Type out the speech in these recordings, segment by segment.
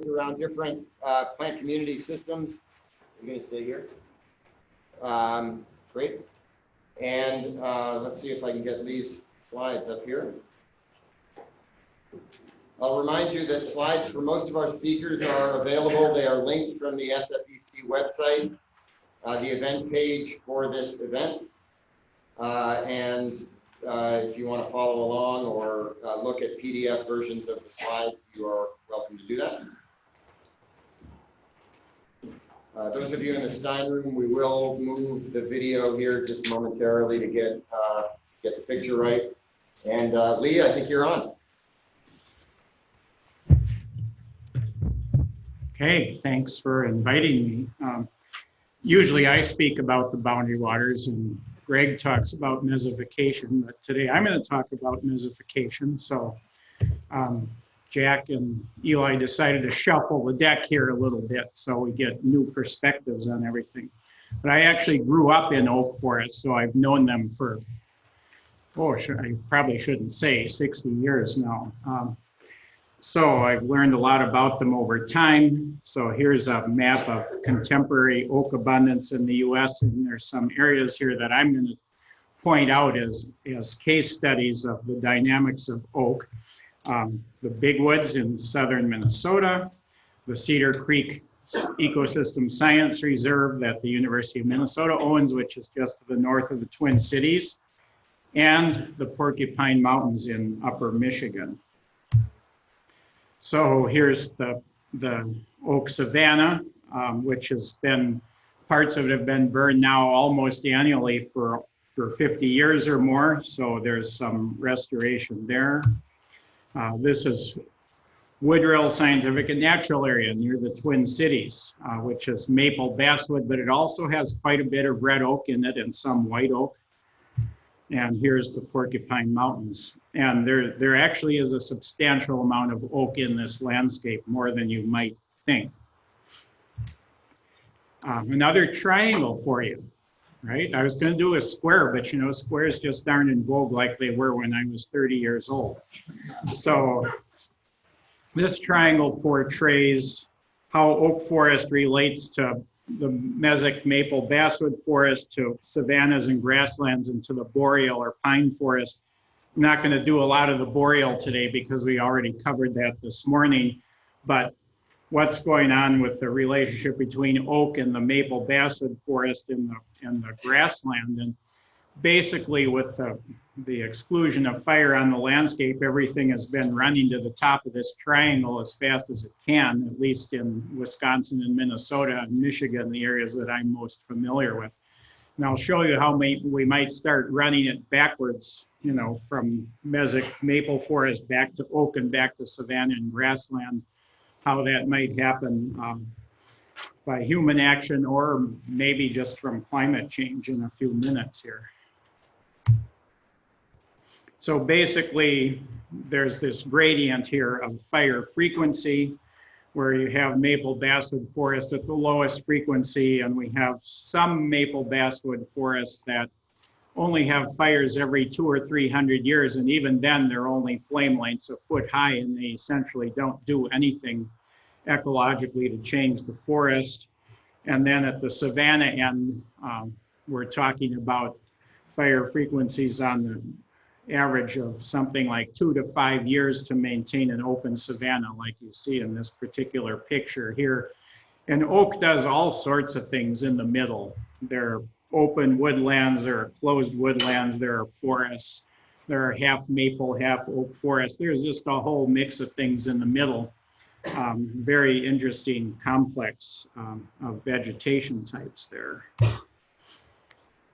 around different plant community systems. You're going to stay here. Great. And let's see if I can get these slides up here. I'll remind you that slides for most of our speakers are available. They are linked from the SFEC website, the event page for this event. If you want to follow along or look at PDF versions of the slides, you are welcome to do that. Those of you in the Stein room, we will move the video here just momentarily to get the picture right. And Lee, I think you're on. Okay, thanks for inviting me. Usually I speak about the boundary waters and Greg talks about mesophication, but today I'm going to talk about mesophication. So Jack and Eli decided to shuffle the deck here a little bit so we get new perspectives on everything. But I actually grew up in oak forests, so I've known them for, I probably shouldn't say 60 years now. So I've learned a lot about them over time. So here's a map of contemporary oak abundance in the US, and there's some areas here that I'm going to point out as case studies of the dynamics of oak. The Bigwoods in southern Minnesota, the Cedar Creek Ecosystem Science Reserve that the University of Minnesota owns, which is just to the north of the Twin Cities, and the Porcupine Mountains in upper Michigan. So here's the oak savanna, which has been, parts of it have been burned now almost annually for 50 years or more. So there's some restoration there. This is Wood-Rill Scientific and Natural Area near the Twin Cities, which is maple basswood, but it also has quite a bit of red oak in it and some white oak. And here's the Porcupine Mountains. And there actually is a substantial amount of oak in this landscape, more than you might think. Another triangle for you, right? I was going to do a square, but you know, squares just aren't in vogue like they were when I was 30 years old. So this triangle portrays how oak forest relates to the mesic maple basswood forest, to savannas and grasslands, and to the boreal or pine forest. I'm not going to do a lot of the boreal today because we already covered that this morning, but what's going on with the relationship between oak and the maple basswood forest in the grassland. And basically with the exclusion of fire on the landscape, everything has been running to the top of this triangle as fast as it can, at least in Wisconsin and Minnesota and Michigan, the areas that I'm most familiar with. And I'll show you how we might start running it backwards, you know, from mesic maple forest back to oak and back to savanna and grassland, how that might happen by human action or maybe just from climate change in a few minutes here. So basically, there's this gradient here of fire frequency where you have maple basswood forest at the lowest frequency, and we have some maple basswood forests that only have fires every 200 or 300 years, and even then they're only flame lengths a foot high, and they essentially don't do anything ecologically to change the forest. And then at the savanna end, we're talking about fire frequencies on the average of something like 2 to 5 years to maintain an open savanna like you see in this particular picture here. And oak does all sorts of things in the middle. There are open woodlands, there are closed woodlands, there are forests, there are half maple, half oak forests. There's just a whole mix of things in the middle. Very interesting complex of vegetation types there.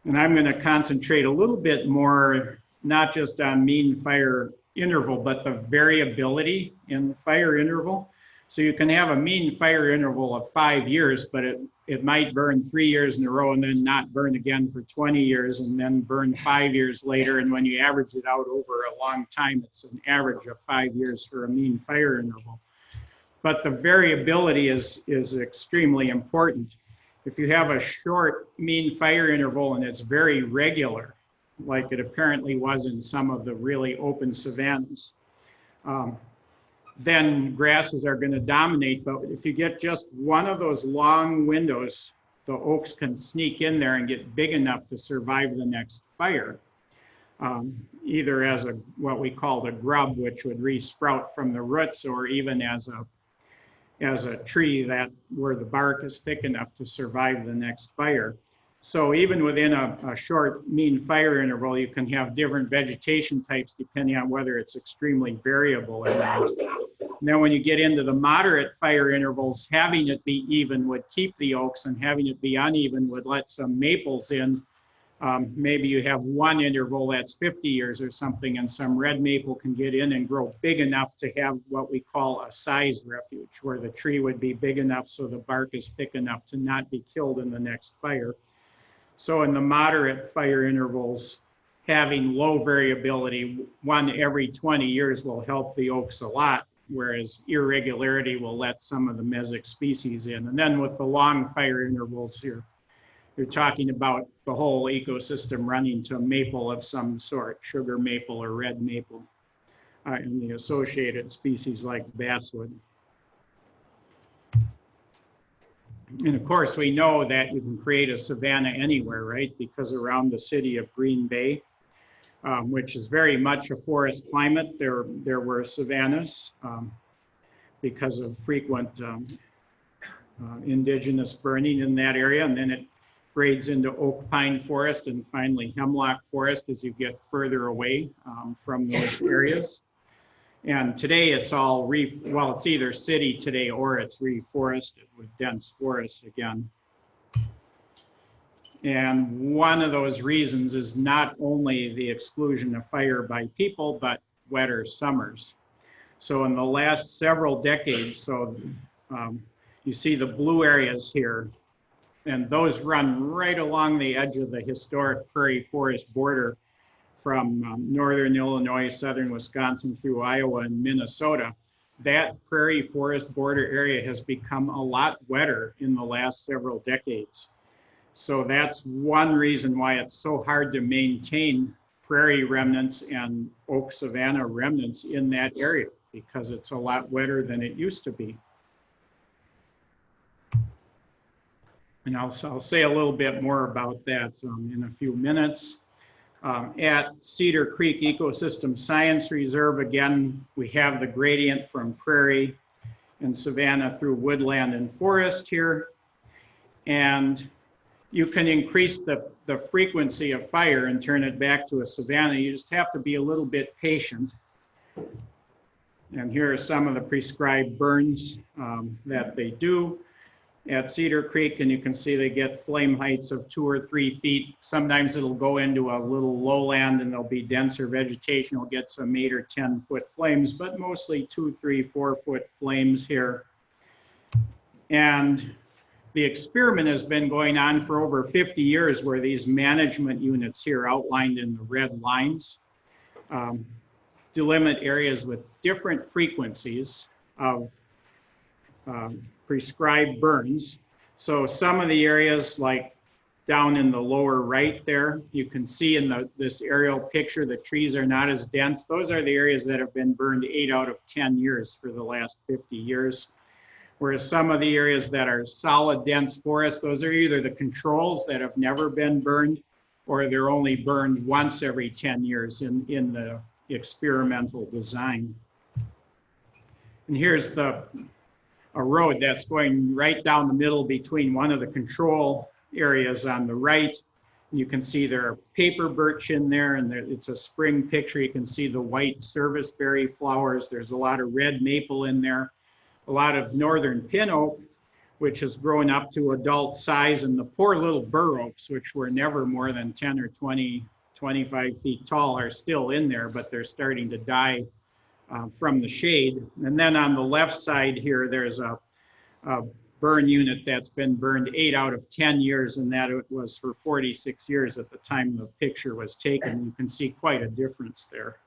And I'm going to concentrate a little bit more not just on mean fire interval, but the variability in the fire interval. So you can have a mean fire interval of 5 years, but it might burn 3 years in a row and then not burn again for 20 years and then burn 5 years later. And when you average it out over a long time, it's an average of 5 years for a mean fire interval. But the variability is extremely important. If you have a short mean fire interval and it's very regular, like it apparently was in some of the really open savannas, then grasses are going to dominate. But if you get just one of those long windows, the oaks can sneak in there and get big enough to survive the next fire, either as what we call the grub, which would re-sprout from the roots, or even as a tree where the bark is thick enough to survive the next fire. So even within a short mean fire interval, you can have different vegetation types depending on whether it's extremely variable or not. And then when you get into the moderate fire intervals, having it be even would keep the oaks, and having it be uneven would let some maples in. Maybe you have one interval that's 50 years or something, and some red maple can get in and grow big enough to have what we call a size refuge, where the tree would be big enough so the bark is thick enough to not be killed in the next fire. So in the moderate fire intervals, having low variability, one every 20 years will help the oaks a lot, whereas irregularity will let some of the mesic species in. And then with the long fire intervals here, you're talking about the whole ecosystem running to maple of some sort, sugar maple or red maple, and the associated species like basswood. And of course, we know that you can create a savanna anywhere, right? Because around the city of Green Bay, which is very much a forest climate, there were savannas because of frequent indigenous burning in that area. And then it grades into oak pine forest and finally hemlock forest as you get further away from those areas. And today it's all, well, it's either city today or it's reforested with dense forests again. And one of those reasons is not only the exclusion of fire by people, but wetter summers. So in the last several decades, you see the blue areas here, and those run right along the edge of the historic prairie forest border from northern Illinois, southern Wisconsin through Iowa and Minnesota. That prairie forest border area has become a lot wetter in the last several decades. So that's one reason why it's so hard to maintain prairie remnants and oak savanna remnants in that area, because it's a lot wetter than it used to be. And I'll say a little bit more about that in a few minutes. At Cedar Creek Ecosystem Science Reserve, again, we have the gradient from prairie and savanna through woodland and forest here. And you can increase the frequency of fire and turn it back to a savanna. You just have to be a little bit patient. And here are some of the prescribed burns that they do at Cedar Creek, and you can see they get flame heights of 2 or 3 feet. Sometimes it'll go into a little lowland and there'll be denser vegetation. We'll get some 8 or 10 foot flames, but mostly 2, 3, 4 foot flames here. And the experiment has been going on for over 50 years, where these management units here outlined in the red lines delimit areas with different frequencies of prescribed burns. So some of the areas, like down in the lower right there, you can see in this aerial picture, the trees are not as dense. Those are the areas that have been burned 8 out of 10 years for the last 50 years. Whereas some of the areas that are solid dense forest, those are either the controls that have never been burned, or they're only burned once every 10 years in the experimental design. And here's a road that's going right down the middle between one of the control areas on the right. You can see there are paper birch in there, and it's a spring picture. You can see the white serviceberry flowers. There's a lot of red maple in there, a lot of northern pin oak, which has grown up to adult size, and the poor little bur oaks, which were never more than 10 or 20, 25 feet tall, are still in there, but they're starting to die from the shade. And then on the left side here, there's a burn unit that's been burned 8 out of 10 years, and that it was for 46 years at the time the picture was taken. You can see quite a difference there.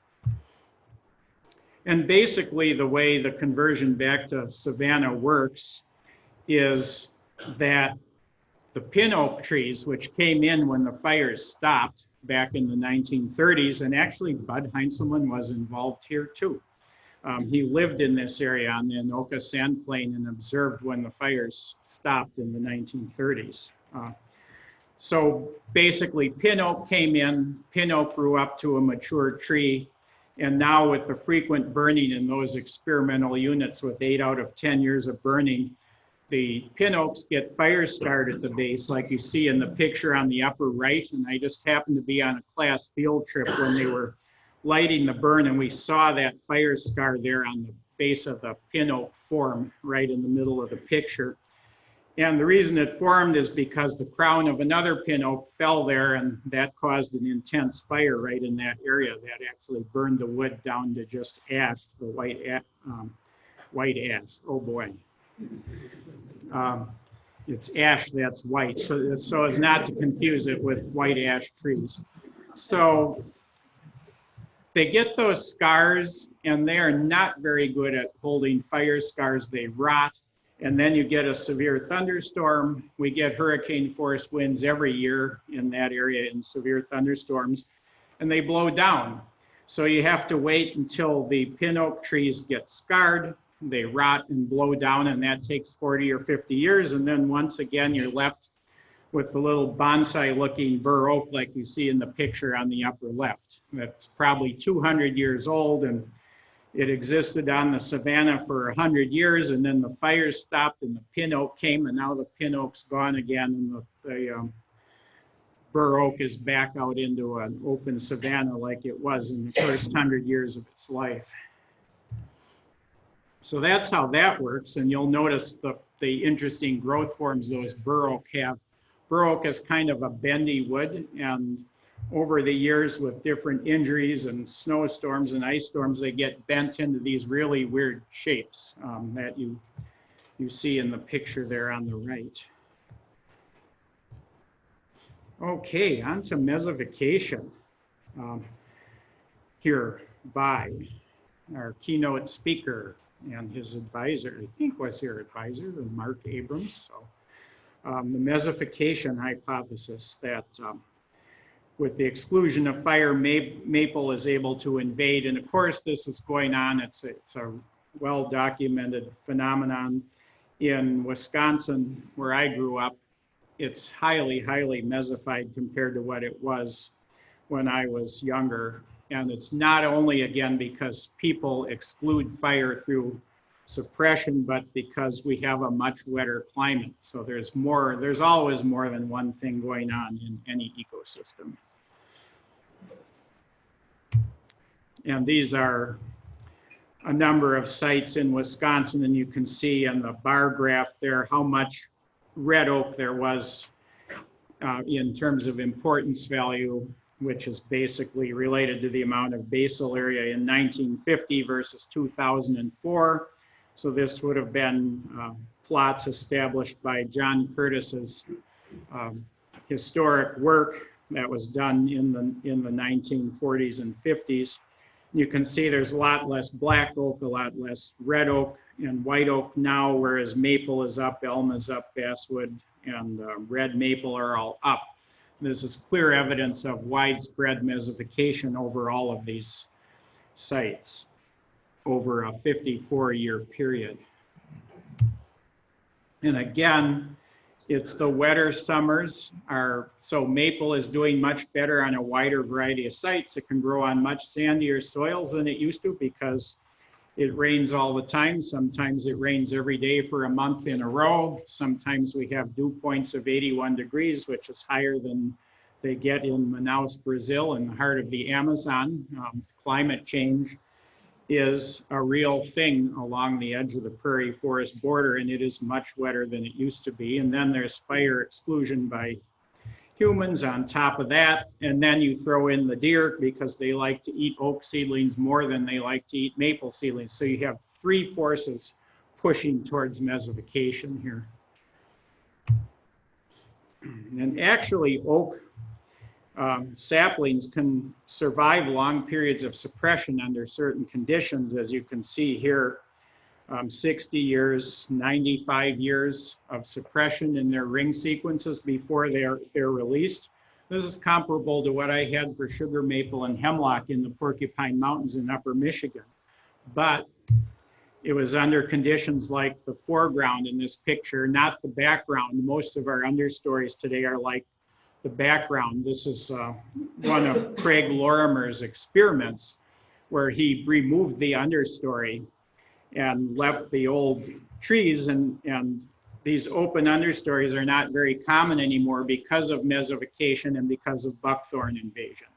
And basically the way the conversion back to savanna works is that the pin oak trees, which came in when the fires stopped back in the 1930s, and actually Bud Heinzelman was involved here too. He lived in this area on the Anoka Sand Plain and observed when the fires stopped in the 1930s. So basically, pin oak came in, pin oak grew up to a mature tree, and now with the frequent burning in those experimental units with 8 out of 10 years of burning, the pin oaks get fire scarred at the base, like you see in the picture on the upper right. And I just happened to be on a class field trip when they were lighting the burn, and we saw that fire scar there on the base of the pin oak form right in the middle of the picture. And the reason it formed is because the crown of another pin oak fell there, and that caused an intense fire right in that area that actually burned the wood down to just ash, the white ash. Oh boy. It's ash that's white, so as not to confuse it with white ash trees. So they get those scars, and they are not very good at holding fire scars. They rot. And then you get a severe thunderstorm. We get hurricane force winds every year in that area in severe thunderstorms, and they blow down. So you have to wait until the pin oak trees get scarred, they rot and blow down, and that takes 40 or 50 years. And then once again, you're left with the little bonsai looking bur oak like you see in the picture on the upper left. That's probably 200 years old, and it existed on the savanna for 100 years, and then the fires stopped and the pin oak came, and now the pin oak's gone again, and the bur oak is back out into an open savanna like it was in the first 100 years of its life. So that's how that works, and you'll notice the interesting growth forms those bur oak have. Bur oak is kind of a bendy wood, and over the years with different injuries and snowstorms and ice storms, they get bent into these really weird shapes that you see in the picture there on the right. Okay, on to mesophication. Here by our keynote speaker and his advisor, I think was your advisor, Mark Abrams. So, the mesophication hypothesis that with the exclusion of fire, maple is able to invade. And of course, this is going on. It's a well-documented phenomenon in Wisconsin, where I grew up. It's highly, highly mesophied compared to what it was when I was younger. And it's not only, again, because people exclude fire through suppression, but because we have a much wetter climate. So there's always more than one thing going on in any ecosystem. And these are a number of sites in Wisconsin, and you can see in the bar graph there how much red oak there was in terms of importance value, which is basically related to the amount of basal area in 1950 versus 2004. So this would have been plots established by John Curtis's historic work that was done in the 1940s and 50s. You can see there's a lot less black oak, a lot less red oak and white oak now, whereas maple is up, elm is up, basswood and red maple are all up. This is clear evidence of widespread mesophication over all of these sites over a 54-year period. And again, it's the wetter summers so maple is doing much better on a wider variety of sites. It can grow on much sandier soils than it used to because it rains all the time. Sometimes it rains every day for a month in a row. Sometimes we have dew points of 81 degrees, which is higher than they get in Manaus, Brazil, in the heart of the Amazon. Climate change is a real thing along the edge of the prairie forest border, and it is much wetter than it used to be. And then there's fire exclusion by humans on top of that. And then you throw in the deer because they like to eat oak seedlings more than they like to eat maple seedlings. So you have three forces pushing towards mesophication here. And actually oak saplings can survive long periods of suppression under certain conditions, as you can see here, 60 years, 95 years of suppression in their ring sequences before they're released. This is comparable to what I had for sugar maple and hemlock in the Porcupine Mountains in upper Michigan, but it was under conditions like the foreground in this picture, not the background. Most of our understories today are like the background. This is one of Craig Lorimer's experiments where he removed the understory and left the old trees, and these open understories are not very common anymore because of mesophication and because of buckthorn invasion.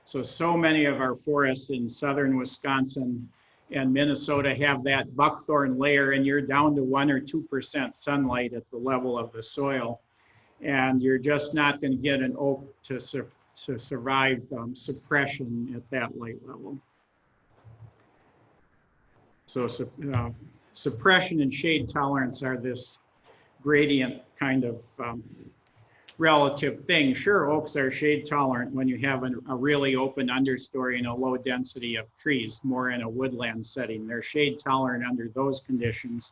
So many of our forests in southern Wisconsin and Minnesota have that buckthorn layer, and you're down to 1 or 2% sunlight at the level of the soil. And you're just not going to get an oak to survive suppression at that light level. So suppression and shade tolerance are this gradient kind of relative thing. Sure, oaks are shade tolerant when you have a really open understory and a low density of trees, more in a woodland setting. They're shade tolerant under those conditions,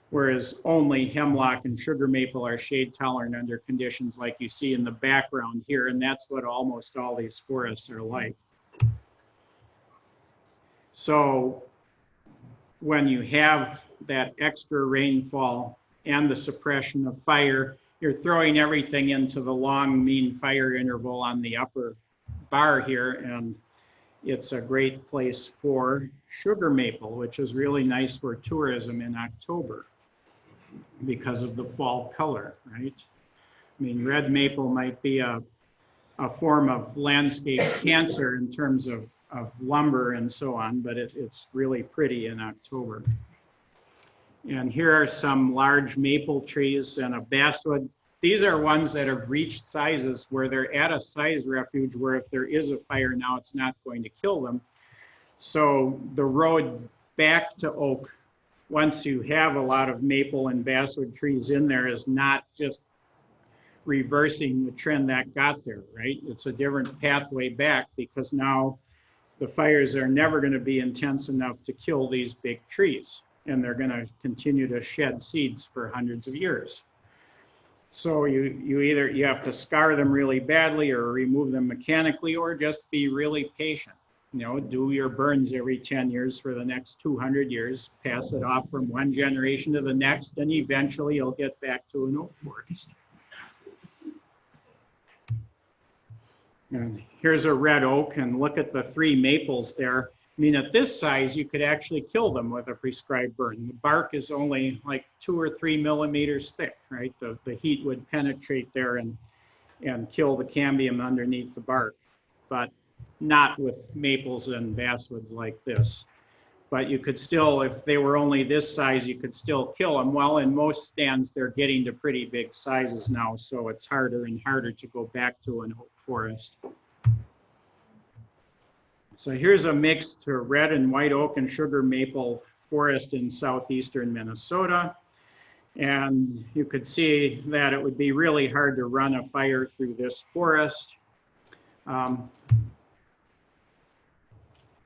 whereas only hemlock and sugar maple are shade tolerant under conditions like you see in the background here, and that's what almost all these forests are like. So when you have that extra rainfall and the suppression of fire, you're throwing everything into the long mean fire interval on the upper bar here, and it's a great place for sugar maple, which is really nice for tourism in October because of the fall color, right? I mean, red maple might be a form of landscape cancer in terms of lumber and so on, but it's really pretty in October. And here are some large maple trees and a basswood. These are ones that have reached sizes where they're at a size refuge where if there is a fire now, it's not going to kill them. So the road back to oak, once you have a lot of maple and basswood trees in there, is not just reversing the trend that got there, right? It's a different pathway back because now the fires are never going to be intense enough to kill these big trees, and they're going to continue to shed seeds for hundreds of years. So you have to scar them really badly or remove them mechanically, or just be really patient. You know, do your burns every 10 years for the next 200 years, pass it off from one generation to the next, and eventually you'll get back to an oak forest. And here's a red oak, and look at the 3 maples there. I mean, at this size, you could actually kill them with a prescribed burn. The bark is only like 2 or 3 millimeters thick, right? The heat would penetrate there and kill the cambium underneath the bark, but not with maples and basswoods like this. But you could still, if they were only this size, you could still kill them. Well, in most stands, they're getting to pretty big sizes now, so it's harder and harder to go back to an oak forest. So here's a mixed red and white oak and sugar maple forest in southeastern Minnesota. And you could see that it would be really hard to run a fire through this forest.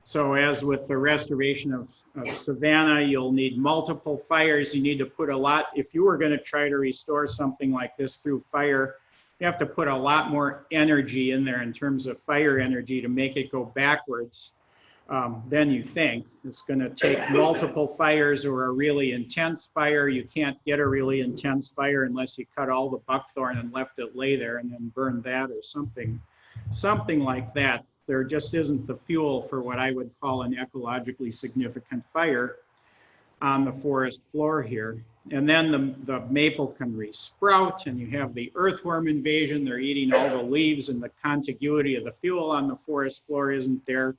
So as with the restoration of savanna, you'll need multiple fires. You need to put a lot, if you were going to try to restore something like this through fire, you have to put a lot more energy in there in terms of fire energy to make it go backwards than you think. It's going to take multiple fires or a really intense fire. You can't get a really intense fire unless you cut all the buckthorn and left it lay there and then burn that or something like that. There just isn't the fuel for what I would call an ecologically significant fire on the forest floor here. And then the maple can resprout, and you have the earthworm invasion. They're eating all the leaves, and the contiguity of the fuel on the forest floor isn't there.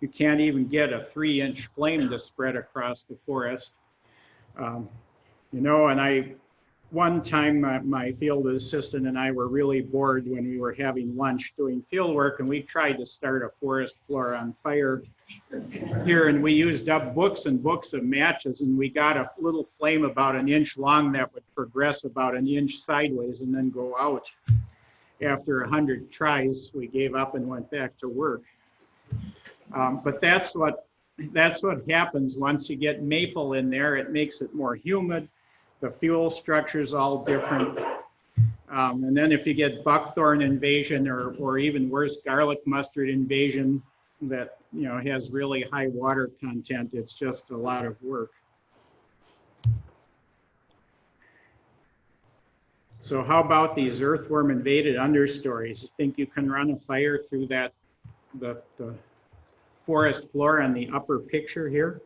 You can't even get a 3-inch flame to spread across the forest. You know, and one time my field assistant and I were really bored when we were having lunch doing field work, and we tried to start a forest floor on fire here, and we used up books and books of matches, and we got a little flame about 1 inch long that would progress about 1 inch sideways and then go out. After 100 tries, we gave up and went back to work. But that's what happens once you get maple in there. It makes it more humid. The fuel structure is all different. And then if you get buckthorn invasion or even worse, garlic mustard invasion that you know, has really high water content. It's just a lot of work. So how about these earthworm invaded understories? You think you can run a fire through that, the forest floor on the upper picture here?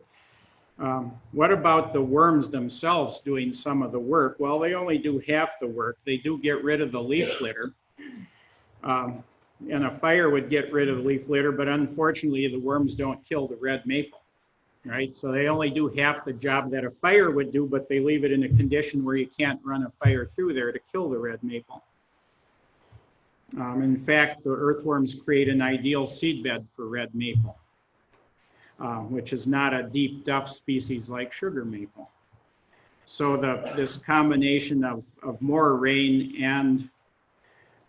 What about the worms themselves doing some of the work? Well, they only do half the work. They do get rid of the leaf litter. And a fire would get rid of the leaf litter, but unfortunately the worms don't kill the red maple, right? So they only do half the job that a fire would do, but they leave it in a condition where you can't run a fire through there to kill the red maple. In fact, the earthworms create an ideal seedbed for red maple, which is not a deep duff species like sugar maple. So this combination of more rain and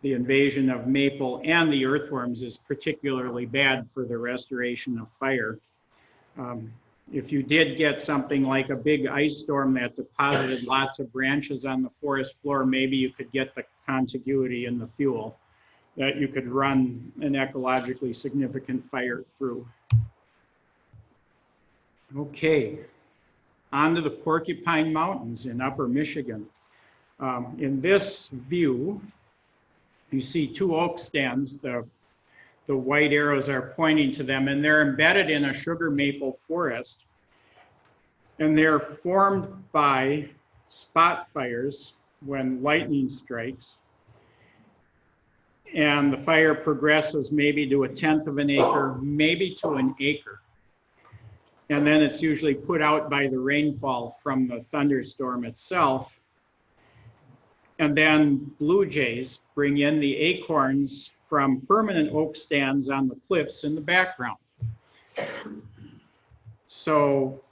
the invasion of maple and the earthworms is particularly bad for the restoration of fire. If you did get something like a big ice storm that deposited lots of branches on the forest floor, maybe you could get the contiguity in the fuel that you could run an ecologically significant fire through. Okay, on to the Porcupine Mountains in Upper Michigan. In this view, you see two oak stands. The white arrows are pointing to them, and they're embedded in a sugar maple forest. And they're formed by spot fires when lightning strikes. And the fire progresses maybe to 1/10 of an acre, maybe to an acre. And then it's usually put out by the rainfall from the thunderstorm itself. And then blue jays bring in the acorns from permanent oak stands on the cliffs in the background. So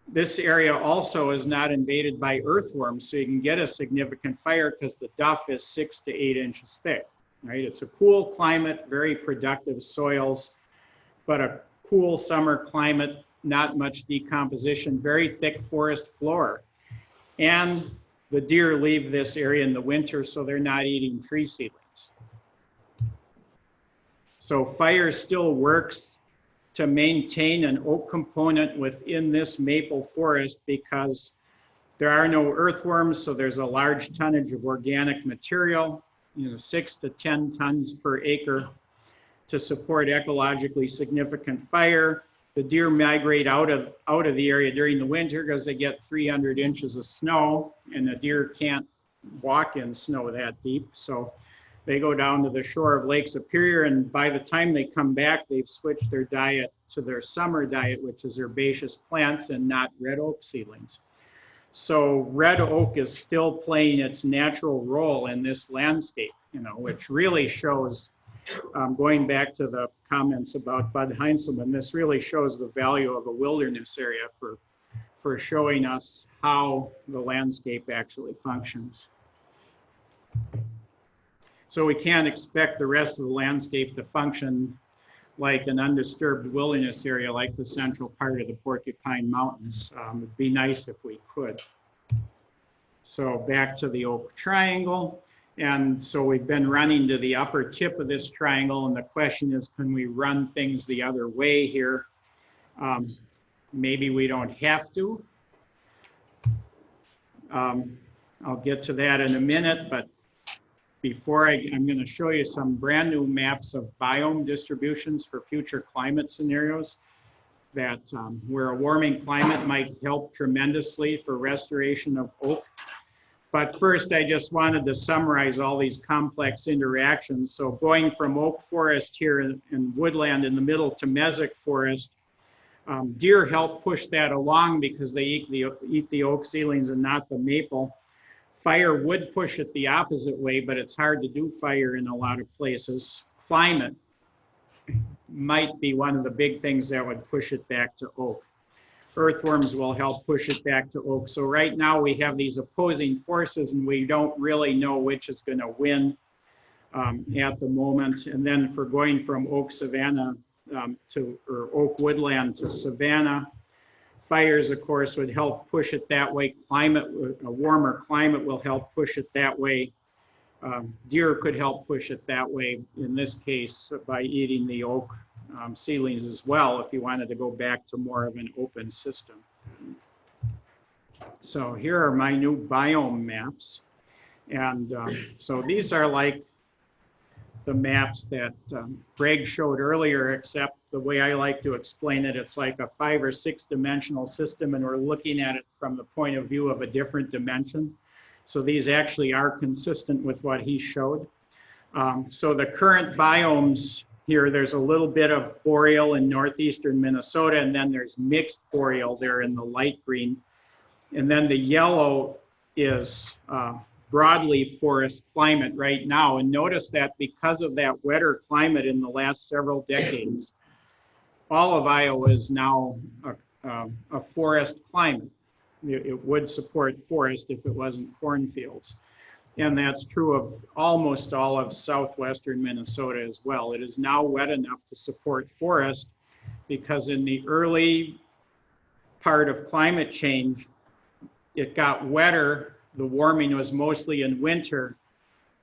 this area also is not invaded by earthworms, so you can get a significant fire because the duff is 6 to 8 inches thick, right? It's a cool climate, very productive soils, but a cool summer climate, not much decomposition, very thick forest floor. And the deer leave this area in the winter, so they're not eating tree seedlings. So fire still works to maintain an oak component within this maple forest because there are no earthworms, so there's a large tonnage of organic material, 6 to 10 tons per acre to support ecologically significant fire. The deer migrate out of the area during the winter because they get 300 inches of snow, and the deer can't walk in snow that deep. So they go down to the shore of Lake Superior, and by the time they come back, they've switched their diet to their summer diet, which is herbaceous plants and not red oak seedlings. So red oak is still playing its natural role in this landscape, which really shows, going back to the comments about Bud Heinzelman, this really shows the value of a wilderness area for showing us how the landscape actually functions. So we can't expect the rest of the landscape to function like an undisturbed wilderness area like the central part of the Porcupine Mountains. It'd be nice if we could. So back to the oak triangle. And so we've been running to the upper tip of this triangle, and the question is, can we run things the other way here? Maybe we don't have to. I'll get to that in a minute, but before I'm going to show you some brand new maps of biome distributions for future climate scenarios that where a warming climate might help tremendously for restoration of oak. But first, I just wanted to summarize all these complex interactions. So going from oak forest here in woodland in the middle to mesic forest, deer help push that along because they eat the oak seedlings and not the maple. Fire would push it the opposite way, but it's hard to do fire in a lot of places. Climate might be one of the big things that would push it back to oak. Earthworms will help push it back to oak. So right now we have these opposing forces, and we don't really know which is going to win at the moment. And then for going from oak savanna or oak woodland to savanna, fires, of course, would help push it that way. A warmer climate will help push it that way. Deer could help push it that way, in this case, by eating the oak seedlings as well if you wanted to go back to more of an open system. So here are my new biome maps. And so these are like the maps that Greg showed earlier, except the way I like to explain it, it's like a 5 or 6 dimensional system, and we're looking at it from the point of view of a different dimension. So these actually are consistent with what he showed. So the current biomes here, there's a little bit of boreal in northeastern Minnesota, and then there's mixed boreal there in the light green. And then the yellow is broadly forest climate right now. And notice that because of that wetter climate in the last several decades, all of Iowa is now a forest climate. It would support forest if it wasn't cornfields. And that's true of almost all of southwestern Minnesota as well. It is now wet enough to support forest because in the early part of climate change, it got wetter. The warming was mostly in winter.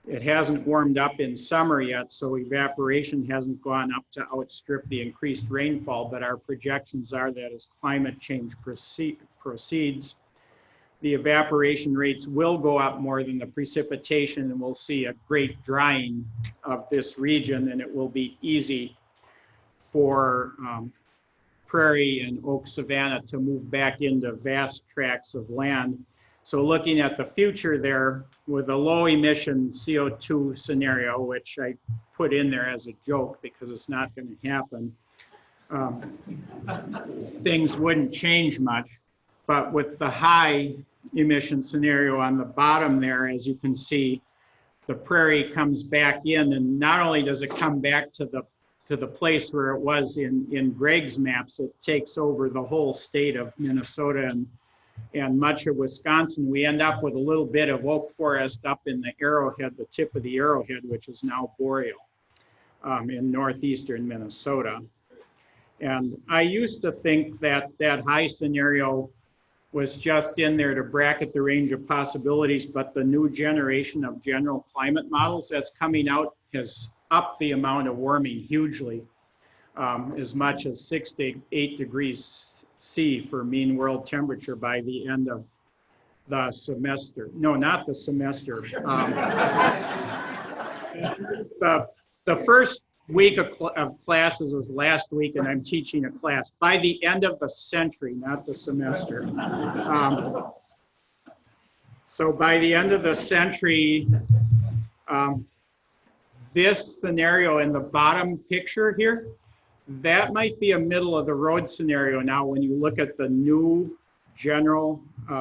It hasn't warmed up in summer yet, so evaporation hasn't gone up to outstrip the increased rainfall, but our projections are that as climate change proceeds, the evaporation rates will go up more than the precipitation, and we'll see a great drying of this region, and it will be easy for prairie and oak savanna to move back into vast tracts of land. So looking at the future there with a low emission CO2 scenario, which I put in there as a joke because it's not going to happen, things wouldn't change much. But with the high emission scenario on the bottom there, as you can see, the prairie comes back in, and not only does it come back to the place where it was in Greg's maps, it takes over the whole state of Minnesota and much of Wisconsin. We end up with a little bit of oak forest up in the arrowhead, the tip of the arrowhead, which is now boreal in northeastern Minnesota. And I used to think that that high scenario was just in there to bracket the range of possibilities, but the new generation of general climate models that's coming out has upped the amount of warming hugely, as much as 6 to 8 degrees C for mean world temperature by the end of the semester. No, not the semester. The first week of classes was last week, and I'm teaching a class. By the end of the century, not the semester. So by the end of the century, this scenario in the bottom picture here, that might be a middle of the road scenario now when you look at the new general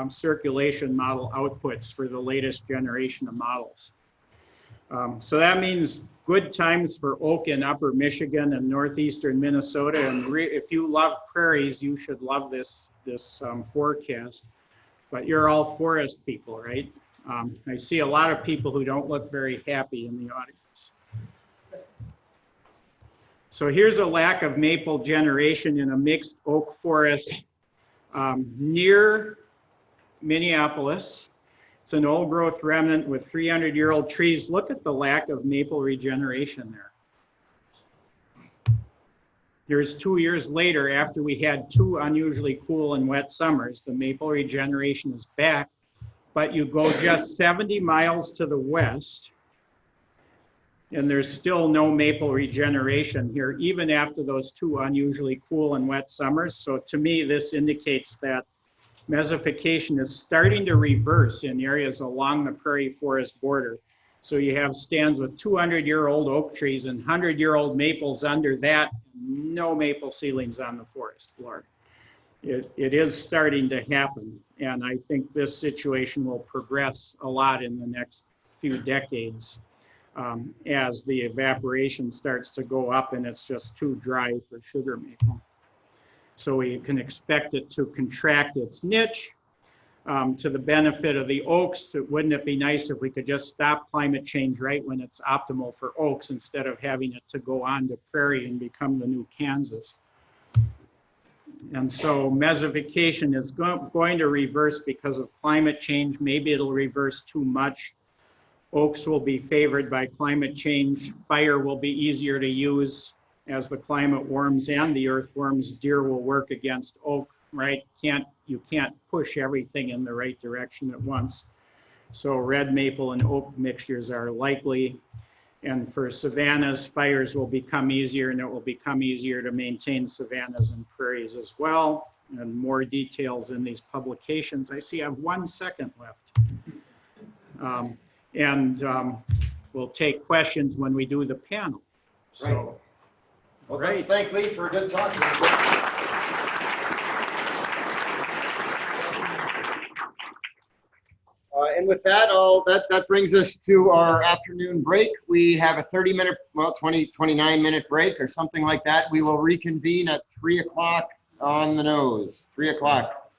circulation model outputs for the latest generation of models. So that means good times for oak in upper Michigan and northeastern Minnesota. And if you love prairies, you should love this forecast. But you're all forest people, right? I see a lot of people who don't look very happy in the audience. So here's a lack of maple generation in a mixed oak forest near Minneapolis. It's an old growth remnant with 300-year-old trees. Look at the lack of maple regeneration there. Here's 2 years later, after we had 2 unusually cool and wet summers, the maple regeneration is back, but you go just 70 miles to the west, and there's still no maple regeneration here, even after those 2 unusually cool and wet summers. So to me, this indicates that mesophication is starting to reverse in areas along the prairie forest border. So you have stands with 200-year-old oak trees and 100-year-old maples under that, no maple seedlings on the forest floor. It is starting to happen, and I think this situation will progress a lot in the next few decades. As the evaporation starts to go up and it's just too dry for sugar maple. So we can expect it to contract its niche to the benefit of the oaks. Wouldn't it be nice if we could just stop climate change right when it's optimal for oaks instead of having it to go on to prairie and become the new Kansas? And so mesophication is going to reverse because of climate change. Maybe it'll reverse too much. Oaks will be favored by climate change. Fire will be easier to use. as the climate warms and the earthworms, deer will work against oak, right? You can't push everything in the right direction at once. So red maple and oak mixtures are likely. And for savannas, fires will become easier, and it will become easier to maintain savannas and prairies as well. And more details in these publications. I see I have 1 second left. We'll take questions when we do the panel. So, right. Well, let's thank Lee for a good talk. And with that, that brings us to our afternoon break. We have a 30-minute, well, 29-minute break or something like that. We will reconvene at 3 o'clock on the nose, 3 o'clock.